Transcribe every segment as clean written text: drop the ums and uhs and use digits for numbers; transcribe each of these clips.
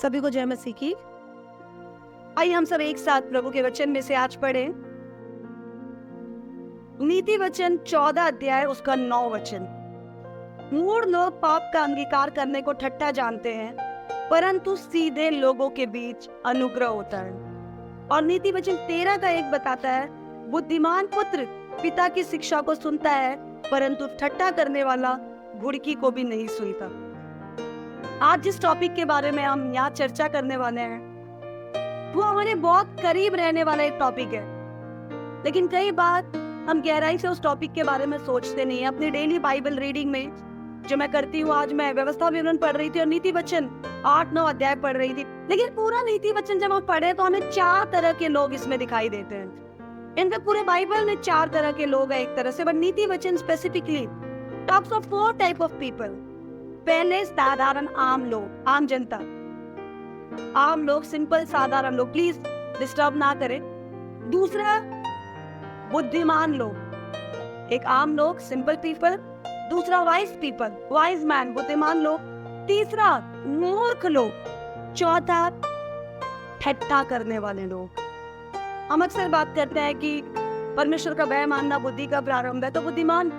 सभी को जय मसीह की। आइए हम सब एक साथ प्रभु के वचन में से आज पढ़ें नीति वचन 14 अध्याय उसका 9 वचन। मूढ़ लोग पाप का अंगीकार करने को ठट्ठा जानते हैं, परंतु सीधे लोगों के बीच अनुग्रह होता है। और नीति वचन 13 का 1 बताता है, बुद्धिमान पुत्र पिता की शिक्षा को सुनता है, परंतु ठट्ठा करने वाला घुड़की को भी नहीं सुनता। आज जिस टॉपिक के बारे में हम यहाँ चर्चा करने वाले हैं वो हमारे बहुत करीब रहने वाला एक टॉपिक है, लेकिन कई बार हम गहराई से उस टॉपिक के बारे में सोचते नहीं है। अपनी डेली बाइबल रीडिंग में जो मैं करती हूँ, आज मैं व्यवस्था विवरण पढ़ रही थी और नीति वचन 8-9 अध्याय पढ़ रही थी, लेकिन पूरा नीति वचन जब हम पढ़े तो हमें 4 तरह के लोग इसमें दिखाई देते हैं। इनका पूरे बाइबल में 4 तरह के लोग हैं एक तरह से, बट नीति वचन specifically talks of 4 type of people. पहले साधारण आम लोग, आम जनता, आम लोग, सिंपल साधारण लोग, प्लीज डिस्टर्ब ना करें। दूसरा बुद्धिमान लोग, एक आम लोग, सिंपल पीपल। दूसरा वाइज पीपल, वाइज मैन, बुद्धिमान लोग। तीसरा मूर्ख लोग। चौथा ठट्ठा करने वाले लोग। हम अक्सर बात करते हैं कि परमेश्वर का भय मानना बुद्धि का प्रारंभ है, तो बुद्धिमान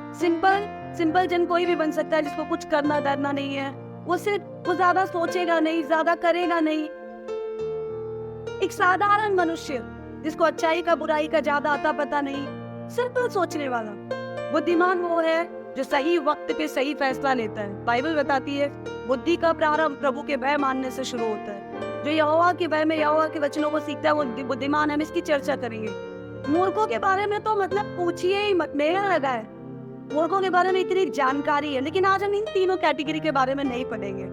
सिंपल जन कोई भी बन सकता है जिसको कुछ करना डरना नहीं है। वो ज्यादा सोचेगा नहीं, ज्यादा करेगा नहीं। एक साधारण मनुष्य जिसको अच्छाई का बुराई का ज्यादा आता पता नहीं, सिंपल सोचने वाला। बुद्धिमान वो है जो सही वक्त पे सही फैसला लेता है। बाइबल बताती है बुद्धि का प्रारंभ प्रभु के भय मानने से शुरू होता है। जो यहोवा के भय में यहोवा के वचनों को सीखता है वो बुद्धिमान है। हम इसकी चर्चा करेंगे। मूर्खों के बारे में तो मतलब पूछिए ही मत, मेरा लगा है मूर्खों के बारे में इतनी जानकारी है, लेकिन आज हम इन तीनों कैटेगरी के बारे में नहीं पढ़ेंगे।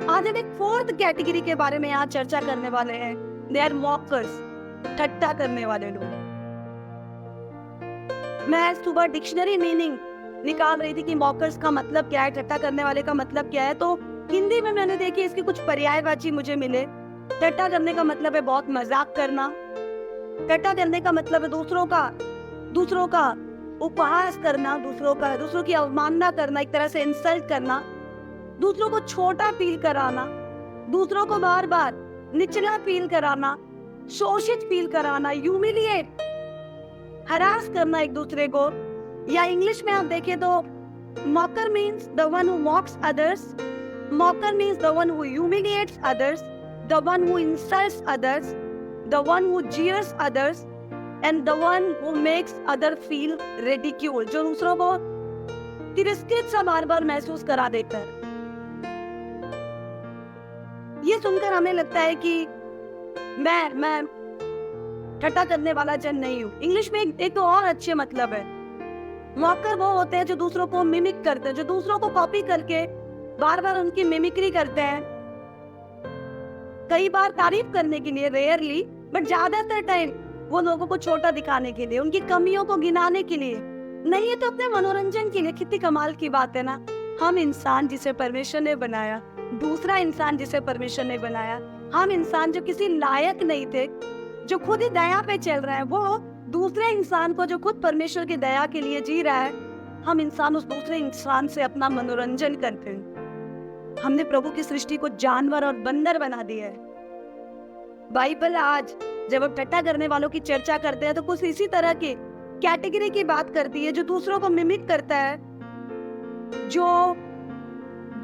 आज हम एक 4th कैटेगरी के बारे में यहाँ चर्चा करने वाले हैं। दे आर मॉकर्स, ठट्ठा करने वाले लोग। मैं सुबह डिक्शनरी मीनिंग निकाल रही थी कि मॉकर्स का मतलब क्या है, ठट्ठा करने वाले का मतलब क्या है, तो हिंदी में मैंने देखी इसके कुछ पर्यायवाची मुझे मिले। ठट्ठा करने का मतलब है बहुत मजाक करना। ठट्ठा करने का मतलब है दूसरों का उपहास करना, दूसरों की अवमानना करना, एक तरह से इंसल्ट करना, दूसरों को छोटा फील कराना, दूसरों को बार बार निचला फील कराना, शोषित फील कराना, ह्यूमिलिएट, हरास करना एक दूसरे को। या इंग्लिश में आप देखें तो mocker means the one who mocks others, mocker means the one who humiliates others, the one who insults others, the one who jeers others and the one who makes other feel ridicule, जो दूसरों को तिरस्कृत सा बार बार महसूस करा देता है। ये सुनकर हमें लगता है कि मैं ठट्ठा करने वाला जन नहीं हूँ। इंग्लिश में एक तो और अच्छे मतलब है। मॉकर वो होते हैं जो दूसरों को मिमिक करते हैं, जो दूसरों को कॉपी करके बार बार उनकी मिमिक्री करते हैं। कई बार तारीफ करने के लिए, रेयरली, बट ज्यादातर टाइम वो लोगों को छोटा दिखाने के लिए, उनकी कमियों को गिनाने के लिए नहीं, है तो अपने मनोरंजन के लिए। कितनी कमाल की बात है ना। हम इंसान जिसे परमेश्वर ने बनाया, दूसरा इंसान जिसे परमेश्वर ने बनाया, हम इंसान जो किसी लायक नहीं थे, जो खुद ही दया पे चल रहा है, वो दूसरे इंसान को जो खुद परमेश्वर की दया के लिए जी रहा है, हम इंसान उस दूसरे इंसान से अपना मनोरंजन करते हैं। हमने प्रभु की सृष्टि को जानवर और बंदर बना दिया है। बाइबल आज जब हम ठट्ठा करने वालों की चर्चा करते हैं तो कुछ इसी तरह की कैटेगरी की बात करती है, जो दूसरों को मिमिक करता है, जो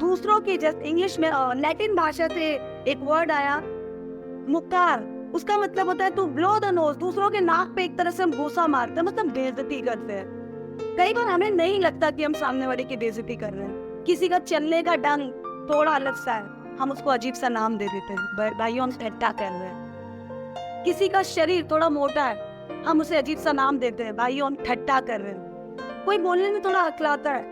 दूसरों की, जैसे इंग्लिश में लैटिन भाषा से एक वर्ड आया मुकार, उसका मतलब होता है टू ब्लो द नोज, दूसरों के नाक पे एक तरह से हम घूसा मारते हैं, मतलब बेइज्जती करते हैं। कई बार हमें नहीं लगता कि हम सामने वाले की बेइज्जती कर रहे हैं। किसी का चलने का ढंग थोड़ा अलग सा है, हम उसको अजीब सा नाम दे देते हैं, भाइयों हम ठट्ठा कर रहे हैं। किसी का शरीर थोड़ा मोटा है, हम उसे अजीब सा नाम देते हैं, भाइयों हम ठट्ठा कर रहे हैं। कोई बोलने में थोड़ा अकलाता है,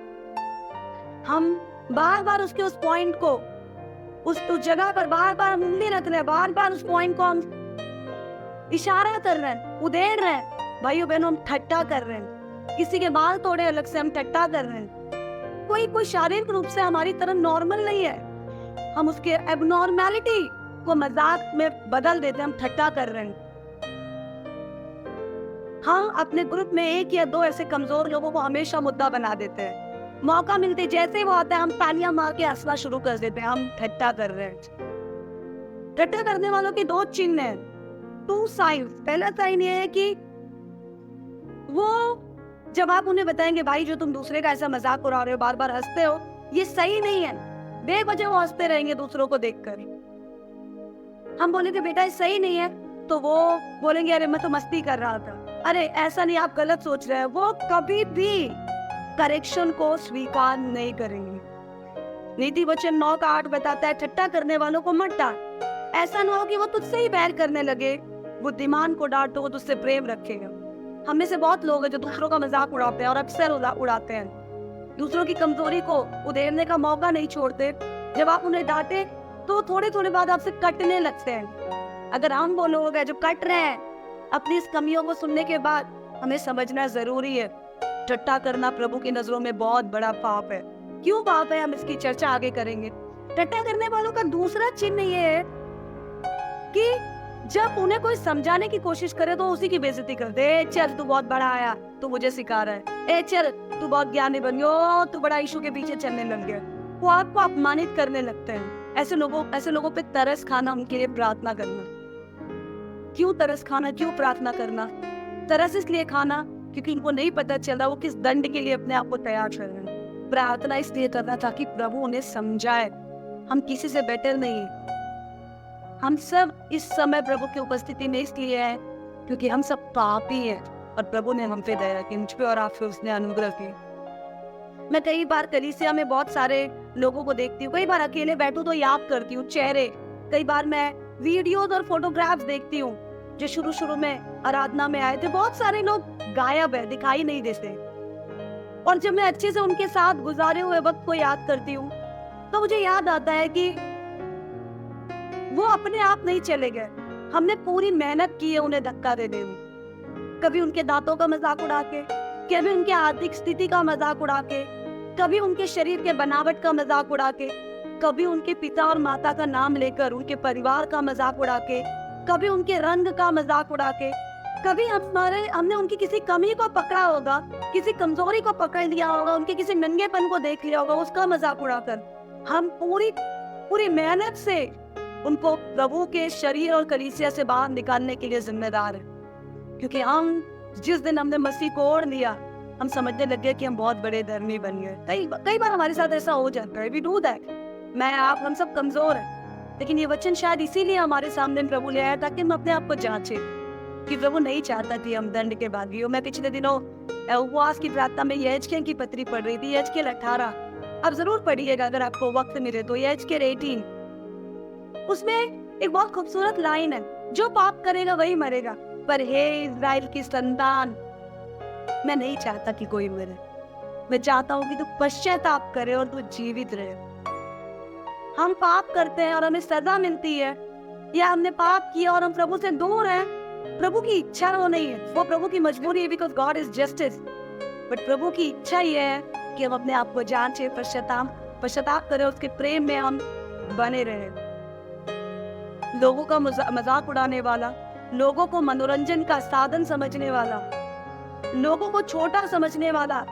हम बार बार उसके उस पॉइंट को, उस जगह पर बार बार उंगली रख रहे हैं, बार बार उस पॉइंट को हम इशारा कर रहे हैं, उधेड़ रहे हैं, भाइयों बहनों हम ठट्ठा कर रहे हैं। किसी के बाल थोड़े अलग से, हम ठट्ठा कर रहे हैं। कोई शारीरिक रूप से हमारी तरह नॉर्मल नहीं है, हम उसके एबनॉर्मैलिटी को मजाक में बदल देते हैं, हम ठट्ठा कर रहे हैं। हम अपने ग्रुप में 1 या 2 ऐसे कमजोर लोगों को हमेशा मुद्दा बना देते हैं। मौका मिलते जैसे वो आता है हम तालियां मार के हंसना शुरू कर देते हैं, हम ठट्ठा कर रहे हैं। ठट्टा करने वालों के दो चिन्ह हैं, टू साइन। पहला साइन ये है कि वो जब आप उन्हें बताएंगे भाई जो तुम दूसरे का ऐसा मजाक उड़ा रहे हो, बार बार हंसते हो, ये सही नहीं है, बेवजह वो हंसते रहेंगे दूसरों को देखकर। हम बोलेंगे बेटा ये सही नहीं है, तो वो बोलेंगे अरे मैं तो मस्ती कर रहा था, अरे ऐसा नहीं, आप गलत सोच रहे हैं। वो कभी भी करेक्शन को स्वीकार नहीं करेंगे। नीति वचन 9:8 बताता है ठट्टा करने वालों को मत डांट, ऐसा ना हो कि वो तुझसे ही बैर करने लगे। बुद्धिमान को डांट तो वो तुझसे प्रेम रखेगा। हम में से बहुत लोग हैं जो दूसरों का मजाक उड़ाते हैं और अक्सर उड़ाते हैं, दूसरों की कमजोरी को उधेड़ने का मौका नहीं छोड़ते। जब आप उन्हें डांटे तो थोड़े थोड़े बाद आपसे कटने लगते हैं। अगर हम वो लोग हैं जो कट रहे हैं अपनी इस कमियों को सुनने के बाद, हमें समझना जरूरी है ठट्टा करना प्रभु की नजरों में बहुत बड़ा पाप है। क्यों पाप है, हम इसकी चर्चा आगे करेंगे। ठट्टा करने वालों का दूसरा चिन्ह ये है कि जब उन्हें कोई समझाने की कोशिश करे तो उसी की बेइज्जती कर दे। चल तू बहुत बड़ा आया, तू मुझे सिखा रहा है, ए चल तू बहुत ज्ञानी बन गया, तू बड़ा यीशु के पीछे चलने लग गया। वो आपको अपमानित करने लगते हैं। ऐसे लोगों पे तरस खाना, उनके लिए प्रार्थना करना। क्यों तरस खाना, क्यों प्रार्थना करना? तरस इसलिए खाना क्योंकि उनको नहीं पता चल रहा वो किस दंड के लिए अपने आप को तैयार कर रहे हैं। प्रार्थना इसलिए करना ताकि प्रभु उन्हें समझाए हम किसी से बेटर नहीं है। हम सब इस समय प्रभु की उपस्थिति में इसलिए हैं क्योंकि हम सब पापी हैं और प्रभु ने हम पे दया की, मुझ पे और आप पे उसने अनुग्रह की। मैं कई बार कलीसिया में बहुत सारे लोगों को देखती हूँ, कई बार अकेले बैठूं तो याद करती हूँ चेहरे। कई बार मैं वीडियोस और फोटोग्राफ्स देखती हूँ जो शुरू में आराधना में आए थे। बहुत सारे लोग गायब है, दिखाई नहीं देते। और जब मैं अच्छे से उनके साथ गुजारे हुए वक्त को याद करती हूँ तो मुझे याद आता है कि वो अपने आप नहीं चले गए, हमने पूरी मेहनत की है उन्हें धक्का देने में। कभी उनके दांतों का मजाक उड़ा के, कभी उनके आर्थिक स्थिति का मजाक उड़ा के, कभी उनके शरीर के बनावट का मजाक उड़ा के, कभी उनके पिता और माता का नाम लेकर उनके परिवार का मजाक उड़ा के, कभी उनके रंग का मजाक उड़ा के, कभी हमने उनकी किसी कमी को पकड़ा होगा, किसी कमजोरी को पकड़ लिया होगा, उनके किसी नंगेपन को देख लिया होगा, उसका मजाक उड़ाकर हम पूरी मेहनत से उनको प्रभु के शरीर और कलीसिया से बाहर निकालने के लिए जिम्मेदार है। क्योंकि हम जिस दिन हमने मसीह को ओढ़ लिया, हम समझने लग गए कि हम बहुत बड़े धर्मी बन गए। कई बार हमारे साथ ऐसा हो जाता है, वी डू दैट। मैं आप हम सब कमजोर हैं, लेकिन ये वचन शायद इसीलिए हमारे सामने प्रभु ले आया ताकि हम अपने आप को जांचे कि प्रभु नहीं चाहता कि हम दंड के भागी हो। मैं पिछले दिनों उपवास की प्रार्थना में यहेजकेल की पत्री पढ़ रही थी, यहेजकेल 18। आप जरूर पढ़िएगा अगर आपको वक्त मिले तो। यहेजकेल 18, उसमें एक बहुत खूबसूरत लाइन है, जो पाप करेगा वही मरेगा, पर हे इज़राइल की संतान, मैं नहीं चाहता कि कोई मरे, मैं चाहता हूँ कि तू पश्चाताप करे और तू जीवित रहे। हम पाप करते हैं और हमें सजा मिलती है, या हमने पाप किया और हम प्रभु से दूर हैं, प्रभु की इच्छा वो नहीं है, वो प्रभु की मजबूरी है, because God is justice. But प्रभु की इच्छा ये है कि हम अपने आप को जांचे, पश्चाताप करें, उसके प्रेम में हम बने रहे। लोगों का मजाक उड़ाने वाला, लोगों को मनोरंजन का साधन समझने वाला, लोगों को छोटा समझने वाला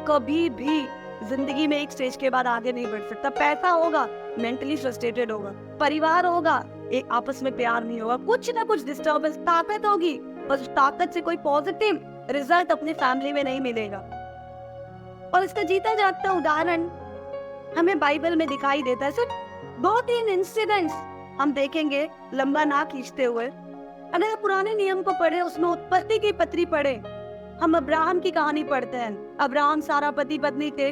कभी भी जिंदगी में एक स्टेज के बाद आगे नहीं बढ़ सकता। पैसा होगा, मेंटली फ्रस्ट्रेटेड होगा, परिवार होगा, एक आपस में प्यार नहीं होगा, कुछ ना कुछ डिस्टर्बेंस, ताकत होगी, बस उस ताकत से कोई पॉजिटिव रिजल्ट अपनी फैमिली में नहीं मिलेगा। और इसका जीता जागता उदाहरण हमें बाइबल में दिखाई देता है। सिर्फ 2-3 इंसिडेंट्स हम देखेंगे, लंबा ना खींचते हुए। अगर आप पुराने नियम को पढ़े, उसमें उत्पत्ति की पत्री पढ़े, हम अब्राहम की कहानी पढ़ते हैं। अब्राहम सारा पति पत्नी थे,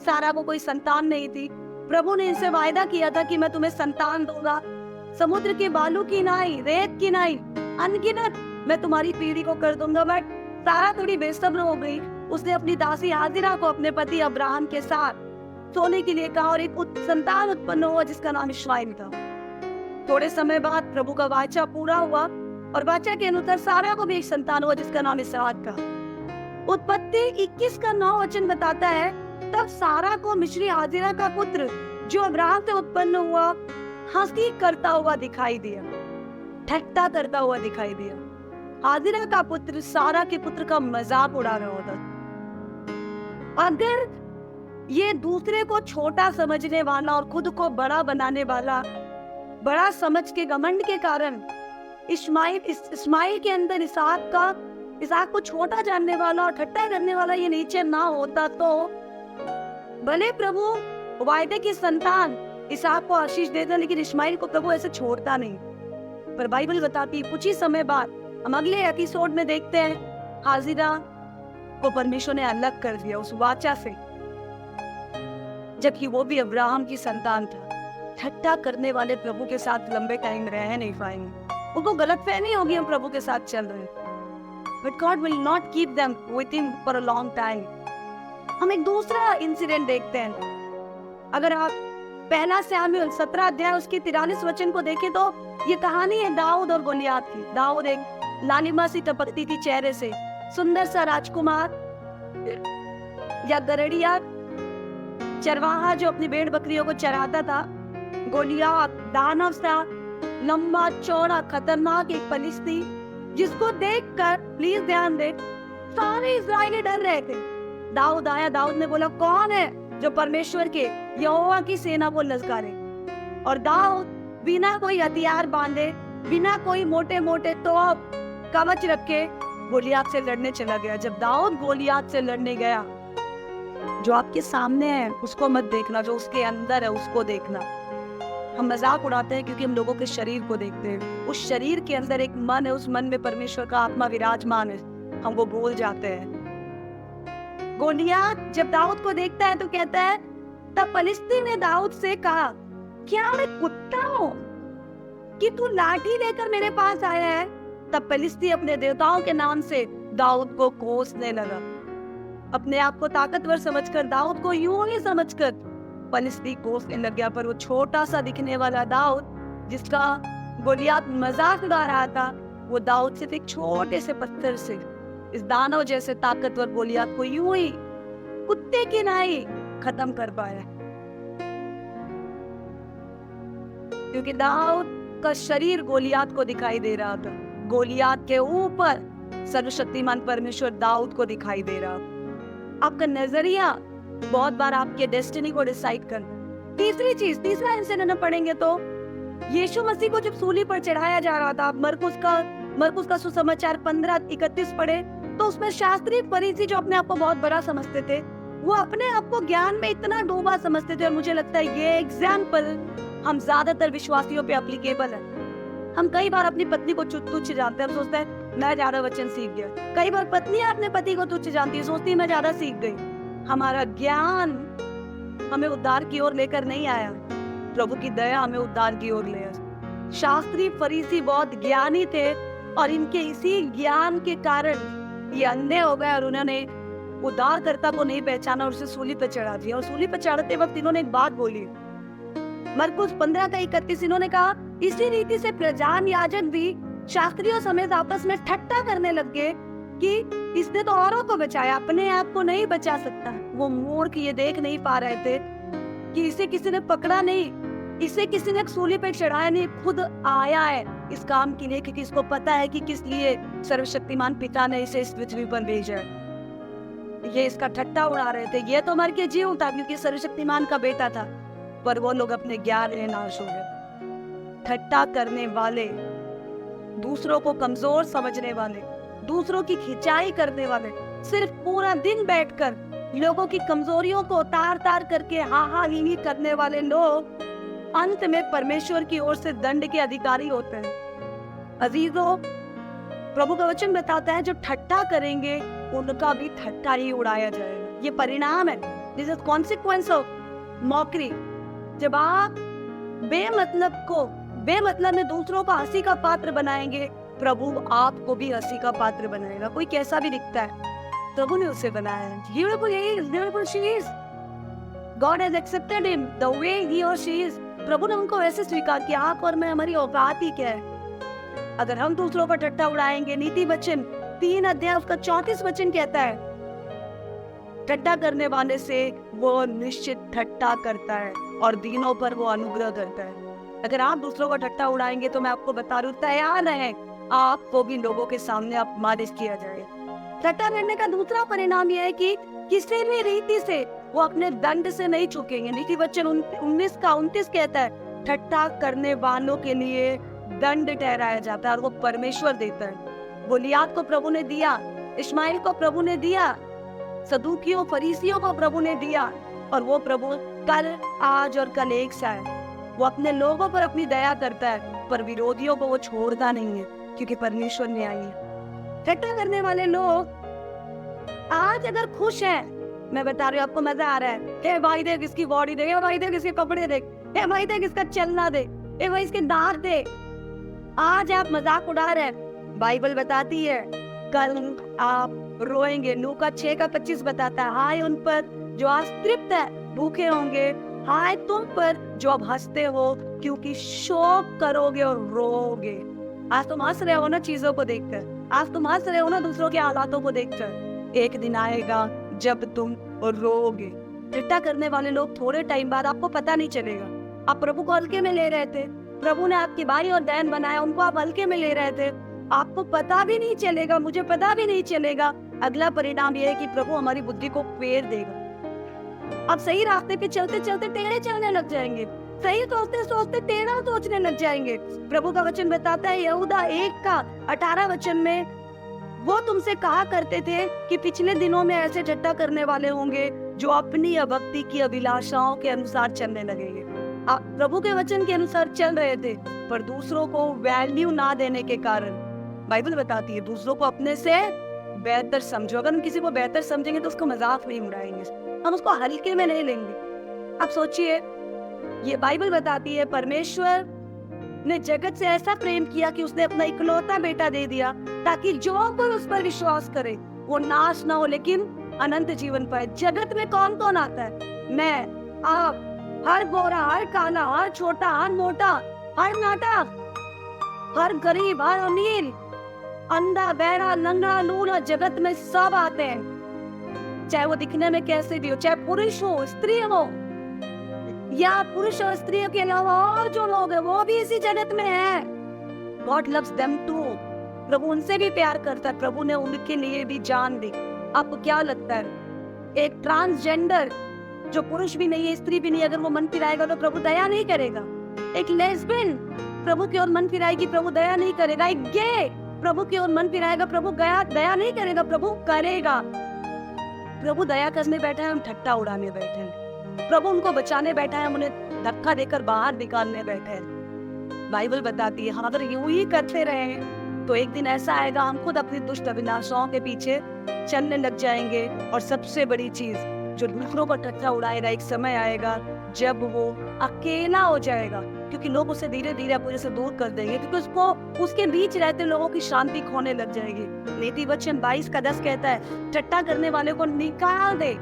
सारा को कोई संतान नहीं थी। प्रभु ने इनसे वायदा किया था कि मैं तुम्हें संतान दूंगा, समुद्र के बालू की नाई, रेत की नाई, अनगिनत मैं तुम्हारी पीढ़ी को कर दूंगा। बट सारा थोड़ी बेसब्र हो गई, उसने अपनी दासी हाजिरा को अपने पति अब्राहम के साथ सोने के लिए कहा और एक संतान उत्पन्न हुआ जिसका नाम इश्माइल था। थोड़े समय बाद प्रभु का वाचा पूरा हुआ और वाचा के अनुसार सारा को भी एक संतान हुआ जिसका नाम इसहाक था। उत्पत्ति 21 का 9 वचन बताता है, तब सारा को मिस्री हाजिरा का पुत्र जो अब्राहम से उत्पन्न हुआ हंसी करता हुआ दिखाई दिया, ठट्टा करता हुआ दिखाई दिया। हाजिरा का पुत्र सारा के पुत्र का मजाक उड़ा रहा होता। अगर ये दूसरे को छोटा समझने वाला और खुद को बड़ा बनाने वाला बड़ा समझ के घमंड के कारण इस्माइल के अंदर इसाक को छोटा जानने वाला और ठट्टा करने वाला ये नीचे ना होता तो भले प्रभु वायदे की संतान इसाक को आशीष देता, लेकिन इस्माइल को प्रभु ऐसे छोड़ता नहीं। पर बाइबल बताती कुछ ही समय बाद हम अगले एपिसोड में देखते हैं हाजिरा को परमेश्वर ने अलग कर दिया उस वाचा से, जबकि वो भी अब्राहम की संतान था। ठट्टा करने वाले प्रभु के साथ लंबे टाइम रह नहीं पाएंगे, उनको गलतफहमी होगी हम प्रभु के साथ चल रहे हैं, but God will not keep them with him for a long time. हम एक दूसरा इंसिडेंट देखते हैं। अगर आप पहला शमूएल 17 अध्याय उसके 43 वचन को देखें तो ये कहानी है दाऊद और गोलियात की। दाऊद एक लालिमा सी टपकती थी चेहरे से, सुंदर सा राजकुमार या गरड़िया चरवाहा जो अपनी भेड़ बकरियों को चराता था। गोलियात दानव सा लंबा चौड़ा खतरनाक एक फलिस्ती, जिसको देखकर प्लीज ध्यान दे सारे इस्राएली डर रहे थे। दाऊद आया, दाऊद ने बोला कौन है जो परमेश्वर के यहोवा की सेना को ललकारे। और दाऊद बिना कोई हथियार बांधे, बिना कोई मोटे मोटे तोप कवच रखे गोलियात से लड़ने चला गया। जब दाऊद गोलियात से लड़ने गया, जो आपके सामने है उसको मत देखना, जो उसके अंदर है उसको देखना। हम मजाक उड़ाते हैं क्योंकि हम लोगों के शरीर को देखते हैं। उस शरीर के अंदर एक मन है, उस मन में परमेश्वर का आत्मा विराजमान है, हम वो भूल जाते हैं। गोलियात जब दाऊद को देखता है तो कहता है, तब फलिस्ती ने दाऊद से कहा, क्या मैं कुत्ता हूँ कि तू लाठी लेकर मेरे पास आया है? तब फलिस्ती अपने देवताओं के नाम से दाऊद को कोसने लगा। अपने आप को ताकतवर समझकर, दाऊद को यूं ही समझकर फलिस्ती कोसने लग गया। पर वो छोटा सा दिखने वाला दाऊद, जिसका गोलियात मजाक उड़ा रहा था, वो दाऊद सिर्फ एक छोटे से पत्थर से इस दानव जैसे ताकतवर गोलियात को यूं ही कुत्ते की नाई खत्म कर पाया। क्योंकि दाऊद का शरीर गोलियात को दिखाई दे रहा था, गोलियात के ऊपर सर्वशक्तिमान परमेश्वर दाऊद को दिखाई दे रहा। आपका नजरिया बहुत बार आपके डेस्टिनी को डिसाइड करता। तीसरा इंसिडेंट हम पढ़ेंगे तो यीशु मसीह को जब सूली पर चढ़ाया जा रहा था, मरकुस का सुसमाचार 15:31 पढ़े तो उसमें शास्त्री फरीसी जो अपने आप को बहुत बड़ा समझते थे, वो अपने आप को ज्ञान में इतना डूबा समझते थे। और मुझे लगता है ये एग्जाम्पल हम ज्यादातर विश्वासियों पे एप्लीकेबल है। हम कई बार अपनी पत्नी को तुच्छ जानते हैं, हम सोचते हैं मैं ज्यादा वचन सीख गया। कई बार पत्नियां अपने पति को तुच्छ जानती है, सोचती है मैं ज्यादा सीख गई। हमारा ज्ञान हमें उद्धार की ओर लेकर नहीं आया, प्रभु की दया हमें उद्धार की ओर ले आया। शास्त्री फरीसी बहुत ज्ञानी थे और इनके इसी ज्ञान के कारण ये अंधे हो गए और उन्होंने उद्धारकर्ता को नहीं पहचाना और उसे सूली पर चढ़ा दिया। और सूली पर चढ़ाते वक्त इन्होंने एक बात बोली, मरकुस 15:31, इन्होंने कहा, इसी रीति से प्रधान याजक भी शास्त्रियों समेत आपस में ठट्टा करने लग गए कि इसने तो औरों को बचाया, अपने आप को नहीं बचा सकता। वो मूर्ख ये देख नहीं पा रहे थे कि इसे किसी ने पकड़ा नहीं, इसे किसी ने सूली पे चढ़ाया नहीं, खुद आया है इस काम के लिए, क्योंकि इसको पता है कि किस लिए सर्वशक्तिमान पिता ने इसे इस पृथ्वी पर भेजा है। ये इसका ठट्टा उड़ा रहे थे, ये तो मर के जी उठा क्योंकि सर्वशक्तिमान का बेटा था, पर वो लोग अपने ज्ञान में नाश हो गए। ठट्टा करने वाले, दूसरों को कमजोर समझने वाले, दूसरों की खिंचाई करने वाले, सिर्फ पूरा दिन बैठकर लोगों की कमजोरियों को तार करके हा ही करने वाले लोग अंत में परमेश्वर की ओर से दंड के अधिकारी होते हैं। अजीजों, प्रभु का वचन बताता है जो ठट्टा करेंगे उनका भी ठट्टा ही उड़ाया जाएगा। ये परिणाम है, this is consequence of mockery. जब आप बेमतलब में दूसरों को हंसी का पात्र बनाएंगे, प्रभु आपको भी हंसी का पात्र बनाएगा। कोई कैसा भी दिखता है, प्रभु ने उसे बनाया है। Beautiful he is, beautiful she is. God has accepted him the way he or she is. प्रभु ने उनको ऐसे स्वीकार किया। आप और मैं, हमारी औकात ही क्या है? अगर हम दूसरों पर ठट्टा उड़ाएंगे, नीति वचन 3 अध्याय उसका 34 वचन कहता है, ठट्टा करने वाले से वो निश्चित ठट्टा करता है और दीनों पर वो अनुग्रह करता है। अगर आप दूसरों को ठट्टा उड़ाएंगे तो मैं आपको बता रही हूँ, तैयार रहें, आपको भी लोगों के सामने अपमानित किया जाएगा। ठट्टा करने का दूसरा परिणाम यह है कि किसी भी रीति से वो अपने दंड से नहीं चूकेंगे। नीति वचन 19 का 29 कहता है, ठट्टा करने वालों के लिए दंड ठहराया जाता है और वो परमेश्वर देता है। गोलियात को प्रभु ने दिया, इश्माइल को प्रभु ने दिया, सदूकियों फरीसियों को प्रभु ने दिया, और वो प्रभु कल आज और कल एक सा है। वो अपने लोगों पर अपनी दया करता है, पर विरोधियों को वो छोड़ता नहीं है, क्योंकि परमेश्वर न्यायी है। ठट्टा करने वाले लोग आज अगर खुश हैं, मैं बता रही हूँ आपको, मजा आ रहा है, हे भाई देख इसकी बॉडी देख, हे भाई देख इसके कपड़े देख, हे भाई देख इसका चलना देख, हे भाई इसके दांत देख, आज आप मजाक उड़ा रहे हैं। बाइबल बताती है कल आप रोएंगे। लूका 6:25 बताता है, हाय उन पर जो आज तृप्त है भूखे होंगे, हाय तुम पर जो अब हंसते हो, क्योंकि शोक करोगे और रोओगे। आज तुम हंस रहे हो ना चीजों को देखकर, आज तुम हंस रहे हो ना दूसरों के हालातों को देखकर, एक दिन आएगा जब तुम रोओगे। ठट्टा करने वाले लोग थोड़े टाइम बाद आपको पता नहीं चलेगा। आप प्रभु को हल्के में ले रहे थे, प्रभु ने आपके भाई और बहन बनाया, उनको आप हल्के में ले रहे थे, आपको पता भी नहीं चलेगा, मुझे पता भी नहीं चलेगा। अगला परिणाम यह है कि प्रभु हमारी बुद्धि को फेर देगा। आप सही रास्ते पे चलते चलते टेढ़े चलने लग जाएंगे, सही सोचते सोचते टेढ़ा सोचने लग जाएंगे। प्रभु का वचन बताता है यहूदा 1:18 वचन में, वो तुमसे कहा करते थे कि पिछले दिनों में ऐसे ठट्टा करने वाले होंगे जो अपनी अभक्ति की अभिलाषाओं के अनुसार चलने लगेंगे। आप प्रभु के वचन के अनुसार चल रहे थे, पर दूसरों को वैल्यू ना देने के कारण, बाइबल बताती है दूसरों को अपने से बेहतर समझो। अगर हम किसी को बेहतर समझेंगे तो उसको मजाक नहीं उड़ाएंगे, हम उसको हल्के में नहीं लेंगे। आप सोचिए, ये बाइबल बताती है परमेश्वर ने जगत से ऐसा प्रेम किया कि उसने अपना इकलौता बेटा दे दिया, ताकि जो कोई उस पर विश्वास करे वो नाश ना हो लेकिन अनंत जीवन पाए। जगत में कौन कौन आता है? मैं, आप, हर गोरा, हर काला, हर छोटा, हर मोटा, हर नाटा, हर गरीब, हर अमीर, अंधा, बहरा, लंगड़ा, लूला, जगत में सब आते हैं, चाहे वो दिखने में कैसे भी हो, चाहे पुरुष हो स्त्री हो, या पुरुष और स्त्रियों के अलावा और जो लोग हैं वो भी इसी जगत में है। God loves them too। प्रभु उनसे भी प्यार करता है, प्रभु ने उनके लिए भी जान दी। आपको क्या लगता है, एक ट्रांसजेंडर जो पुरुष भी नहीं है स्त्री भी नहीं, अगर वो मन फिराएगा तो प्रभु दया नहीं करेगा? एक लेस्बियन प्रभु की ओर मन फिराएगी, प्रभु दया नहीं करेगा? एक गे प्रभु की ओर मन फिराएगा, प्रभु दया नहीं करेगा? प्रभु करेगा। प्रभु दया करने बैठा है, हम ठट्टा उड़ाने बैठे हैं। प्रभु उनको बचाने बैठा है, हम उन्हें धक्का देकर बाहर निकालने बैठे हैं। बाइबल बताती है अगर यूं ही करते रहे तो एक दिन ऐसा आएगा हम खुद अपनी दुष्ट अभिलाषाओं के पीछे चलने लग जाएंगे। और सबसे बड़ी चीज जो दूसरों को ठट्टा उड़ाएगा, एक समय आएगा जब वो अकेला हो जाएगा, क्योंकि लोग उसे धीरे धीरे अपने से दूर कर देंगे, क्योंकि उसको उसके बीच रहते लोगों की शांति खोने लग जाएगी। नीति वचन 22:10 कहता है ठट्टा करने वाले को निकाल दे,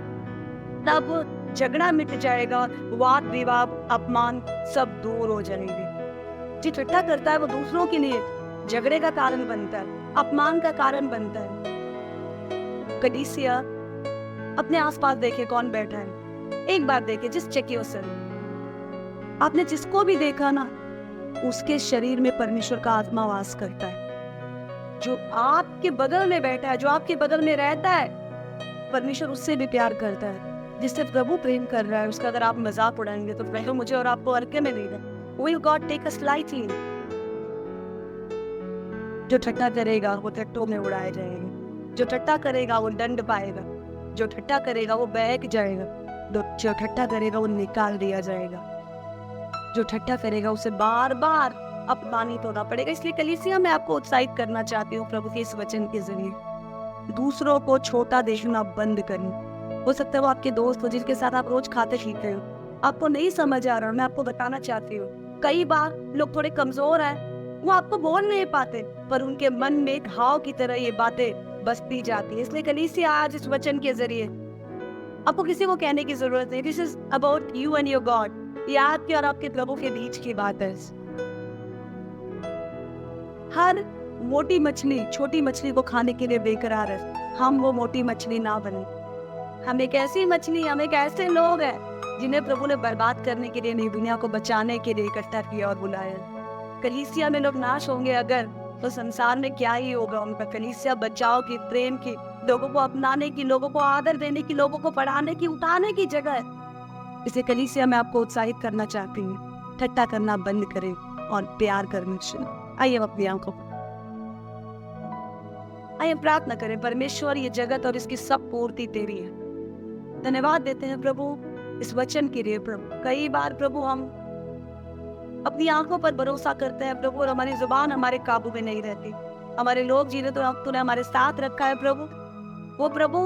तब झगड़ा मिट जाएगा, वाद विवाद अपमान सब दूर हो जाएंगे। जो ठट्टा करता है वो दूसरों के लिए झगड़े का कारण बनता है, अपमान का कारण बनता है। कलीसिया अपने आसपास देखे कौन बैठा है, एक बार देखे जिस चकियों से आपने जिसको भी देखा ना, उसके शरीर में परमेश्वर का आत्मा वास करता है। जो आपके बगल में बैठा है, जो आपके बगल में रहता है, परमेश्वर उससे भी प्यार करता है। जिससे प्रभु प्रेम कर रहा है उसका अगर आप मजाक उड़ाएंगे तो प्रभु मुझे और आपको हल्के में लेगा। Will God take us lightly? जो ठट्टा करेगा वो ठट्टों में उड़ाए जाएंगे, जो ठट्टा करेगा वो दंड पाएगा, जो ठट्टा करेगा वो बहक जाएगा, जो ठट्टा करेगा वो निकाल दिया जाएगा, जो ठट्टा करेगा उसे बार बार अपमानित होना पड़ेगा। इसलिए कलीसिया मैं आपको उत्साहित करना चाहती हूँ प्रभु के इस वचन के जरिए, दूसरों को छोटा देखना बंद करें। हो सकता है वो आपके दोस्त हो जिनके साथ आप रोज खाते पीते हो, आपको नहीं समझ आ रहा, मैं आपको बताना चाहती हूँ कई बार लोग थोड़े कमजोर हैं, वो आपको बोल नहीं पाते, पर उनके मन में एक घाव की तरह ये बातें बसती जाती है। इसलिए कलीसिया आज इस वचन के जरिए आपको किसी को कहने की जरूरत नहीं, this is about you and your God. ये आपके और आपके प्रभु के बीच की बात है। हर मोटी मछली छोटी मछली को खाने के लिए बेकरार है, हम वो मोटी मछली ना बने। हम एक ऐसी मछली, हम एक ऐसे लोग हैं जिन्हें प्रभु ने बर्बाद करने के लिए नहीं, दुनिया को बचाने के लिए इकट्ठा किया और बुलाया। कलीसिया में लोग नाश होंगे अगर, तो संसार में क्या ही होगा उनका। कलीसिया बचाव की, प्रेम की, लोगों को अपनाने की, लोगों को आदर देने की, लोगों को पढ़ाने की, उठाने की जगह है। इसे कलीसिया में आपको उत्साहित करना चाहती हूँ। ठट्टा करना बंद करें और प्यार करना शुरू। आइए हम अपनी आंखों को आइए प्रार्थना करें। परमेश्वर, ये जगत और इसकी सब पूर्ति तेरी है। धन्यवाद देते हैं प्रभु इस वचन के लिए। प्रभु कई बार प्रभु हम अपनी आंखों पर भरोसा करते हैं प्रभु, और हमारी जुबान हमारे काबू में नहीं रहती। हमारे लोग जी रहे तो तूने हमारे साथ रखा है प्रभु। वो प्रभु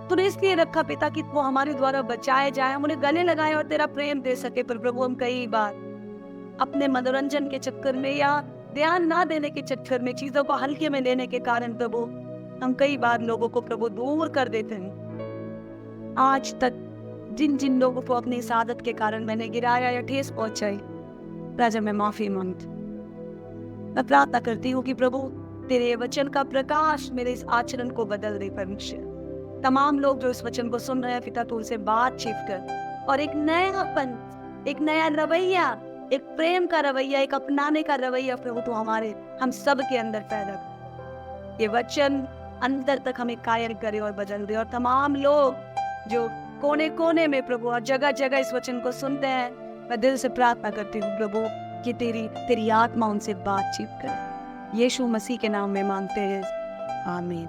तूने इसलिए रखा पिता कि वो हमारे द्वारा बचाए जाए, हम उन्हें गले लगाए और तेरा प्रेम दे सके। पर प्रभु हम कई बार अपने मनोरंजन के चक्कर में या ध्यान ना देने के चक्कर में, चीजों को हल्के में लेने के कारण प्रभु हम कई बार लोगों को प्रभु दूर कर देते हैं। आज तक जिन जिन लोगों को अपनी इस आदत के कारण मैंने गिराया या ठेस पहुंचाई, राजा मैं माफी मांगती। मैं प्रार्थना करती हूँ कि प्रभु तेरे वचन का प्रकाश मेरे इस आचरण को बदल दे। परमेश्वर तमाम लोग जो इस वचन को सुन रहे हैं पिता, तू उनसे बातचीत कर और एक नयापन, एक नया रवैया, एक प्रेम का रवैया, एक अपनाने का रवैया प्रभु तू हमारे हम सब के अंदर पैदा कर। ये वचन अंदर तक हमें कायल करे और बदल दे। और तमाम लोग जो कोने कोने में प्रभु और जगह जगह इस वचन को सुनते हैं, मैं दिल से प्रार्थना करती हूँ प्रभु कि तेरी आत्मा उनसे बातचीत करे। यीशु मसीह के नाम में मांगते हैं, आमीन।